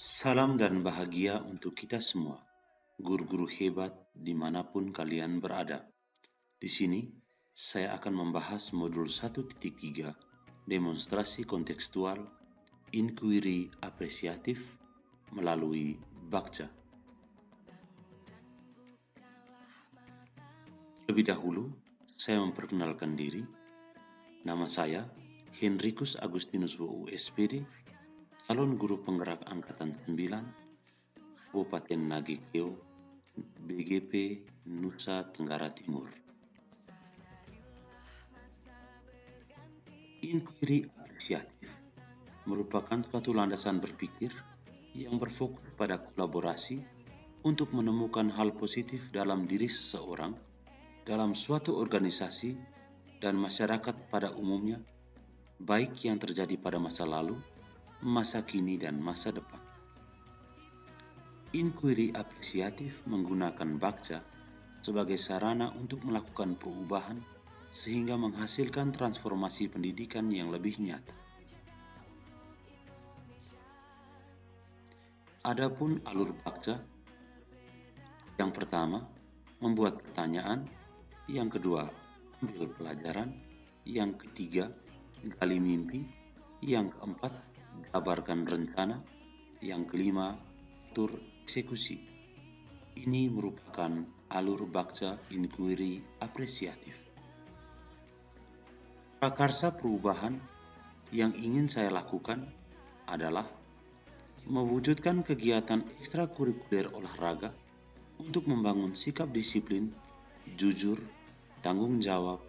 Salam dan bahagia untuk kita semua, guru-guru hebat dimanapun kalian berada. Di sini, saya akan membahas modul 1.3, demonstrasi kontekstual, inquiry apresiatif melalui Bagja. Lebih dahulu, saya memperkenalkan diri. Nama saya Henricus Agustinus WU SPD, calon guru penggerak Angkatan 9, Kabupaten Nagekeo, BGP Nusa Tenggara Timur. Inquiry apresiatif merupakan suatu landasan berpikir yang berfokus pada kolaborasi untuk menemukan hal positif dalam diri seseorang, dalam suatu organisasi, dan masyarakat pada umumnya, baik yang terjadi pada masa lalu, masa kini, dan masa depan. Inquiry apresiatif menggunakan Bagja sebagai sarana untuk melakukan perubahan sehingga menghasilkan transformasi pendidikan yang lebih nyata. Adapun alur Bagja, yang pertama, membuat pertanyaan, yang kedua, ambil pelajaran, yang ketiga, gali mimpi, yang keempat, gambarkan rencana, yang kelima, atur eksekusi. Ini merupakan alur Bagja inquiry apresiatif. Prakarsa perubahan yang ingin saya lakukan adalah mewujudkan kegiatan ekstrakurikuler olahraga untuk membangun sikap disiplin, jujur, tanggung jawab,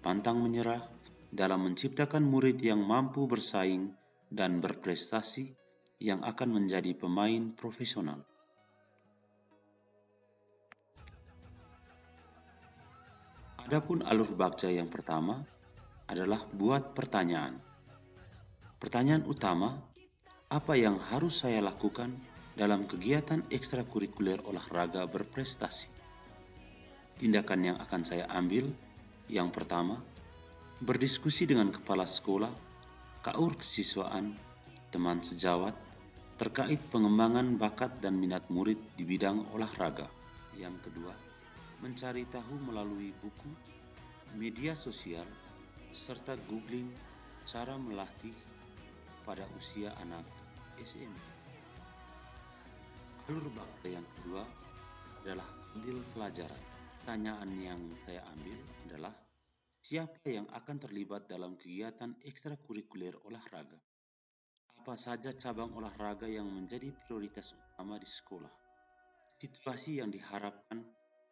pantang menyerah dalam menciptakan murid yang mampu bersaing dan berprestasi yang akan menjadi pemain profesional. Adapun alur Bagja yang pertama adalah buat pertanyaan. Pertanyaan utama, apa yang harus saya lakukan dalam kegiatan ekstrakurikuler olahraga berprestasi? Tindakan yang akan saya ambil, yang pertama, berdiskusi dengan kepala sekolah, KAUR kesiswaan, teman sejawat, terkait pengembangan bakat dan minat murid di bidang olahraga. Yang kedua, mencari tahu melalui buku, media sosial, serta googling cara melatih pada usia anak SMP. Alur Bagja yang kedua adalah ambil pelajaran. Pertanyaan yang saya ambil adalah siapa yang akan terlibat dalam kegiatan ekstrakurikuler olahraga? Apa saja cabang olahraga yang menjadi prioritas utama di sekolah? Situasi yang diharapkan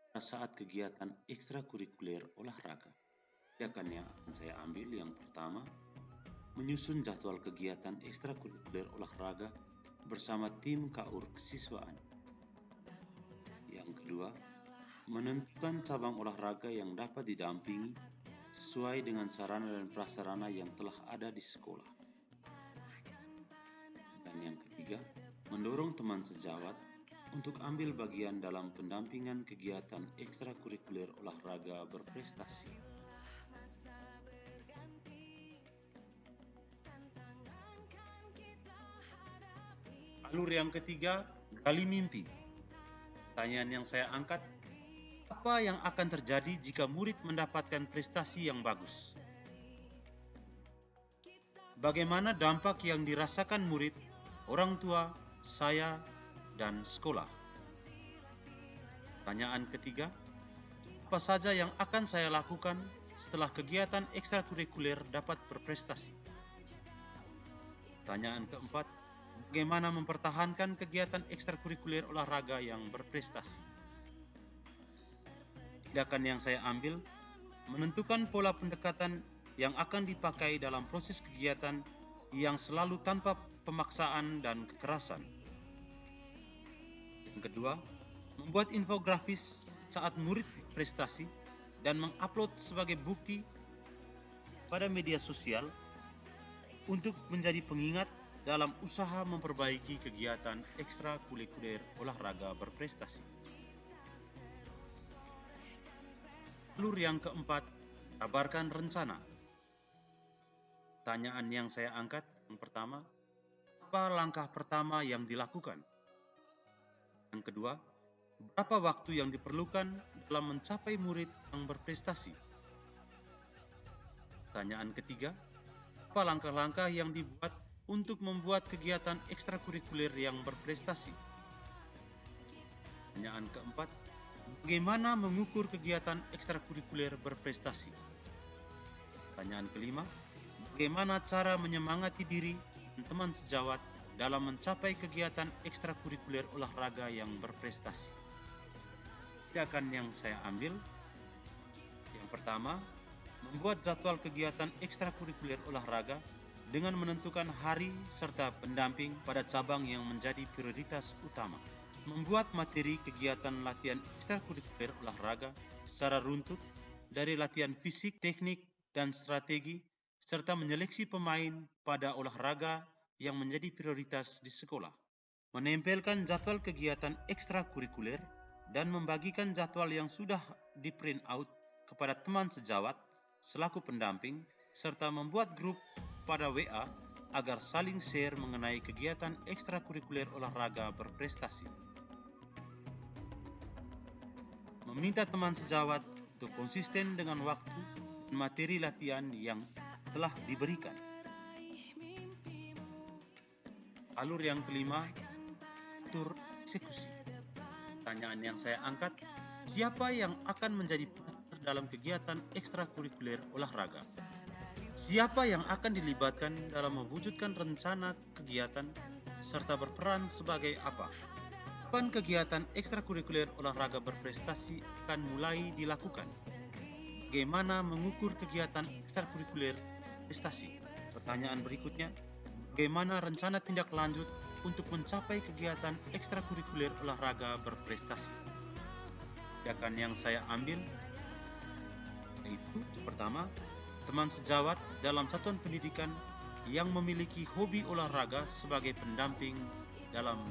pada saat kegiatan ekstrakurikuler olahraga. Tindakan yang akan saya ambil yang pertama, menyusun jadwal kegiatan ekstrakurikuler olahraga bersama tim KAUR kesiswaan. Yang kedua, menentukan cabang olahraga yang dapat didampingi sesuai dengan sarana dan prasarana yang telah ada di sekolah. Dan yang ketiga, mendorong teman sejawat untuk ambil bagian dalam pendampingan kegiatan ekstrakurikuler olahraga berprestasi. Alur yang ketiga, gali mimpi. Pertanyaan yang saya angkat, apa yang akan terjadi jika murid mendapatkan prestasi yang bagus? Bagaimana dampak yang dirasakan murid, orang tua, saya, dan sekolah? Pertanyaan ketiga, apa saja yang akan saya lakukan setelah kegiatan ekstrakurikuler dapat berprestasi? Pertanyaan keempat, bagaimana mempertahankan kegiatan ekstrakurikuler olahraga yang berprestasi? Tindakan yang saya ambil, menentukan pola pendekatan yang akan dipakai dalam proses kegiatan yang selalu tanpa pemaksaan dan kekerasan. Yang kedua, membuat infografis saat murid prestasi dan mengupload sebagai bukti pada media sosial untuk menjadi pengingat dalam usaha memperbaiki kegiatan ekstrakurikuler olahraga berprestasi. Alur yang keempat, kabarkan rencana. Pertanyaan yang saya angkat yang pertama, apa langkah pertama yang dilakukan? Yang kedua, berapa waktu yang diperlukan dalam mencapai murid yang berprestasi? Pertanyaan ketiga, apa langkah-langkah yang dibuat untuk membuat kegiatan ekstrakurikuler yang berprestasi? Pertanyaan keempat, bagaimana mengukur kegiatan ekstrakurikuler berprestasi? Pertanyaan kelima, bagaimana cara menyemangati diri dan teman sejawat dalam mencapai kegiatan ekstrakurikuler olahraga yang berprestasi? Tindakan yang saya ambil, yang pertama, membuat jadwal kegiatan ekstrakurikuler olahraga dengan menentukan hari serta pendamping pada cabang yang menjadi prioritas utama. Membuat materi kegiatan latihan ekstrakurikuler olahraga secara runtut dari latihan fisik, teknik, dan strategi, serta menyeleksi pemain pada olahraga yang menjadi prioritas di sekolah. Menempelkan jadwal kegiatan ekstrakurikuler dan membagikan jadwal yang sudah di print out kepada teman sejawat selaku pendamping, serta membuat grup pada WA agar saling share mengenai kegiatan ekstrakurikuler olahraga berprestasi. Meminta teman sejawat untuk konsisten dengan waktu dan materi latihan yang telah diberikan. Alur yang kelima, atur eksekusi. Pertanyaan yang saya angkat, siapa yang akan menjadi partner dalam kegiatan ekstrakurikuler olahraga? Siapa yang akan dilibatkan dalam mewujudkan rencana kegiatan serta berperan sebagai apa? Kapan kegiatan ekstrakurikuler olahraga berprestasi akan mulai dilakukan? Bagaimana mengukur kegiatan ekstrakurikuler prestasi? Pertanyaan berikutnya, bagaimana rencana tindak lanjut untuk mencapai kegiatan ekstrakurikuler olahraga berprestasi? Tindakan yang saya ambil yaitu, pertama, teman sejawat dalam satuan pendidikan yang memiliki hobi olahraga sebagai pendamping dalam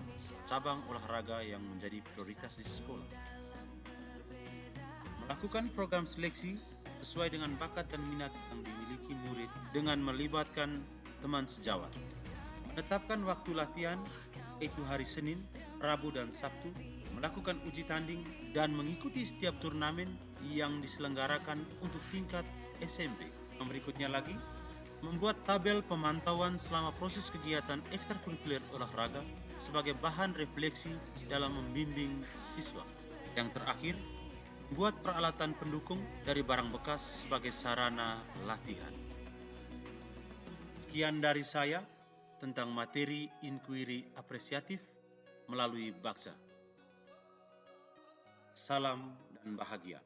cabang olahraga yang menjadi prioritas di sekolah. Melakukan program seleksi sesuai dengan bakat dan minat yang dimiliki murid dengan melibatkan teman sejawat. Menetapkan waktu latihan, yaitu hari Senin, Rabu, dan Sabtu, melakukan uji tanding, dan mengikuti setiap turnamen yang diselenggarakan untuk tingkat SMP. Yang berikutnya lagi, membuat tabel pemantauan selama proses kegiatan ekstrakurikuler olahraga sebagai bahan refleksi dalam membimbing siswa. Yang terakhir, membuat peralatan pendukung dari barang bekas sebagai sarana latihan. Sekian dari saya tentang materi inquiry apresiatif melalui Baksa. Salam dan bahagia.